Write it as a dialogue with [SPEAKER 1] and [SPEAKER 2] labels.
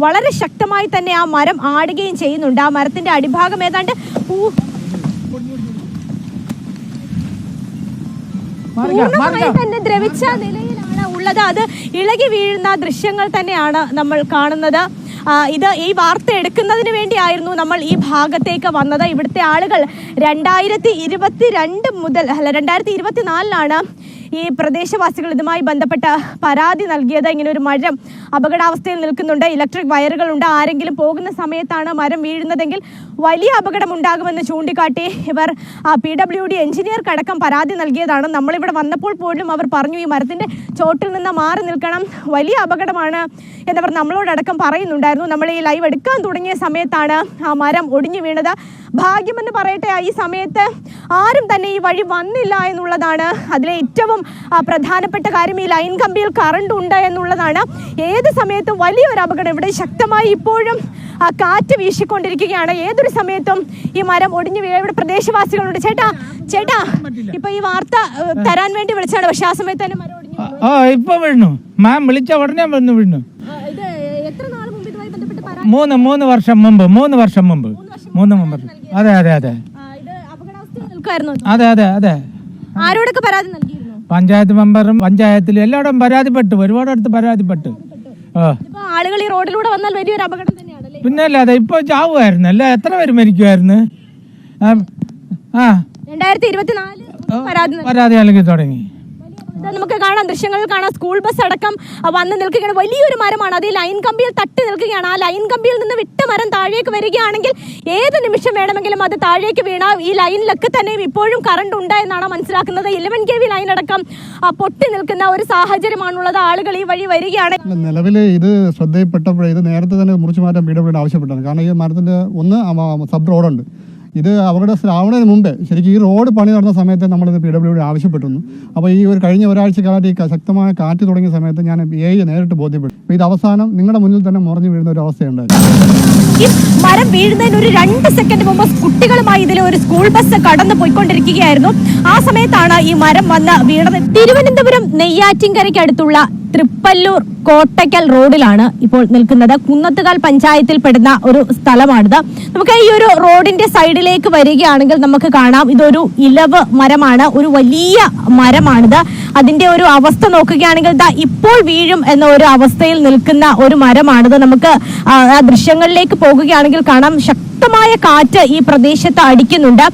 [SPEAKER 1] വളരെ ശക്തമായി തന്നെ ആ മരം ആടുകയും ചെയ്യുന്നുണ്ട്. ആ മരത്തിന്റെ അടിഭാഗം ഏതാണ്ട് തന്നെ ദ്രവിച്ച നിലയിലാണ് ഉള്ളത്. അത് ഇളകി വീഴുന്ന ദൃശ്യങ്ങൾ തന്നെയാണ് നമ്മൾ കാണുന്നത്. ഈ വാർത്ത എടുക്കുന്നതിന് വേണ്ടിയായിരുന്നു നമ്മൾ ഈ ഭാഗത്തേക്ക് വന്നത്. ഇവിടുത്തെ ആളുകൾ 2024 ഈ പ്രദേശവാസികൾ ഇതുമായി ബന്ധപ്പെട്ട പരാതി നൽകിയത്. ഇങ്ങനെ ഒരു മരം അപകടാവസ്ഥയിൽ നിൽക്കുന്നുണ്ട്, ഇലക്ട്രിക് വയറുകളുണ്ട്, ആരെങ്കിലും പോകുന്ന സമയത്താണ് മരം വീഴുന്നതെങ്കിൽ വലിയ അപകടം ഉണ്ടാകുമെന്ന് ചൂണ്ടിക്കാട്ടി ഇവർ PWD എഞ്ചിനീയർക്കടക്കം പരാതി നൽകിയതാണ്. നമ്മളിവിടെ വന്നപ്പോൾ പോലും അവർ പറഞ്ഞു ഈ മരത്തിന്റെ ചോട്ടിൽ നിന്ന് മാറി നിൽക്കണം, വലിയ അപകടമാണ് എന്നവർ നമ്മളോടടക്കം പറയുന്നുണ്ടായിരുന്നു. നമ്മൾ ഈ ലൈവ് എടുക്കാൻ തുടങ്ങിയ സമയത്താണ് ആ മരം ഒടിഞ്ഞു വീണത്. ഭാഗ്യമെന്ന് പറയട്ടെ, ഈ സമയത്ത് ആരും തന്നെ ഈ വഴി വന്നില്ല എന്നുള്ളതാണ് അതിലെ ഏറ്റവും പ്രധാനപ്പെട്ട കാര്യം. ഈ ലൈൻ കമ്പിയിൽ കറണ്ട് ഉണ്ട് എന്നുള്ളതാണ്. ഏത് സമയത്തും വലിയൊരു അപകടം. ഇവിടെ ശക്തമായി ഇപ്പോഴും കാറ്റ് വീശിക്കൊണ്ടിരിക്കുകയാണ്. ഏതൊരു സമയത്തും ഈ മരം ഒടിഞ്ഞു വീഴ. ഇവിടെ പ്രദേശവാസികളുണ്ട്. ചേട്ടാ ഇപ്പൊ ഈ വാർത്ത തരാൻ വേണ്ടി വിളിച്ചാണ്, പക്ഷെ ആ സമയത്ത് തന്നെ മരം
[SPEAKER 2] ഇപ്പൊ വീണു. മാം വിളിച്ച ഉടനെ വന്നു വീണു.
[SPEAKER 1] എത്ര നാൾ മുമ്പ് ഇതുമായി ബന്ധപ്പെട്ട്
[SPEAKER 2] മൂന്ന് വർഷം മുമ്പ് അതെ അതെ.
[SPEAKER 1] ആരോടൊക്കെ പരാതി നൽകിയിരുന്നു?
[SPEAKER 2] പഞ്ചായത്ത് മെമ്പറും പഞ്ചായത്തിലും എല്ലായിടും പരാതിപ്പെട്ടു, ഒരുപാടടുത്ത് പരാതിപ്പെട്ടു.
[SPEAKER 1] ആളുകൾ ഈ റോഡിലൂടെ വന്നാൽ വലിയൊരു അപകടം തന്നെയാണ്.
[SPEAKER 2] പിന്നെ അല്ലാതെ ഇപ്പൊ ചാവുമായിരുന്നു, അല്ല എത്ര പേര് മരിക്കുമായിരുന്നു.
[SPEAKER 1] 2024
[SPEAKER 2] പരാതി നൽകി തുടങ്ങി.
[SPEAKER 1] നമുക്ക് കാണാം, ദൃശ്യങ്ങളിൽ കാണാം, സ്കൂൾ ബസ് അടക്കം വന്ന് നിൽക്കുകയാണ്. വലിയൊരു മരമാണ്, അത് ഈ ലൈൻ കമ്പിയിൽ തട്ടി നിൽക്കുകയാണ്. ആ ലൈൻ കമ്പിയിൽ നിന്ന് വിട്ട മരം താഴേക്ക് വരികയാണെങ്കിൽ ഏത് നിമിഷം വേണമെങ്കിലും അത് താഴേക്ക് വീണ. ഈ ലൈനിലൊക്കെ തന്നെയും ഇപ്പോഴും കറണ്ട് ഉണ്ട് എന്നാണ് മനസ്സിലാക്കുന്നത്. 11 kV ലൈൻ അടക്കം പൊട്ടി നിൽക്കുന്ന ഒരു സാഹചര്യമാണുള്ളത്. ആളുകൾ ഈ വഴി വരികയാണ്.
[SPEAKER 3] നിലവിൽ ഇത് ശ്രദ്ധയിൽപ്പെട്ടപ്പോൾ ഇത് നേരത്തെ തന്നെ മുറിച്ചു മാറ്റാൻ PWD ആവശ്യപ്പെട്ടാണ്. കാരണം ഈ മരത്തിന്റെ ഒന്ന് സബ് റോഡുണ്ട്. ഇത് അപകടത്തിലാവുന്നതിന് മുമ്പേ ശരിക്കും ഈ റോഡ് പണി നടന്ന സമയത്ത് നമ്മളിത് PWD ആവശ്യപ്പെട്ടിരുന്നു. അപ്പോൾ ഈ കഴിഞ്ഞ ഒരാഴ്ചക്കാലത്ത് ഈ ശക്തമായ കാറ്റ് തുടങ്ങിയ സമയത്ത് ഞാൻ നേരിട്ട് ബോധ്യപ്പെട്ടു. അപ്പോൾ ഇത് അവസാനം നിങ്ങളുടെ മുന്നിൽ തന്നെ മുറിഞ്ഞു വീഴുന്ന ഒരു അവസ്ഥയുണ്ടായിരുന്നു.
[SPEAKER 1] ഈ മരം വീഴുന്നതിന് ഒരു 2 സെക്കൻഡ് മുമ്പ് കുട്ടികളുമായി ഇതിലെ ഒരു സ്കൂൾ ബസ് കടന്നു പോയിക്കൊണ്ടിരിക്കുകയായിരുന്നു. ആ സമയത്താണ് ഈ മരം വന്ന് വീണത്. തിരുവനന്തപുരം നെയ്യാറ്റിൻകരയ്ക്ക് അടുത്തുള്ള തൃപ്പല്ലൂർ കോട്ടയ്ക്കൽ റോഡിലാണ് ഇപ്പോൾ നിൽക്കുന്നത്. കുന്നത്തുകാൽ പഞ്ചായത്തിൽ പെടുന്ന ഒരു സ്ഥലമാണിത്. നമുക്ക് ഈ ഒരു റോഡിന്റെ സൈഡിലേക്ക് വരികയാണെങ്കിൽ നമുക്ക് കാണാം, ഇതൊരു ഇലവ് മരമാണ്, ഒരു വലിയ മരമാണിത്. അതിന്റെ ഒരു അവസ്ഥ നോക്കുകയാണെങ്കിൽ ഇപ്പോൾ വീഴും എന്ന ഒരു അവസ്ഥയിൽ നിൽക്കുന്ന ഒരു മരമാണിത്. നമുക്ക് ആ ദൃശ്യങ്ങളിലേക്ക് പോകുകയാണെങ്കിൽ കാണാം, ശക്തമായ കാറ്റ് ഈ പ്രദേശത്ത് അടിക്കുന്നുണ്ട്.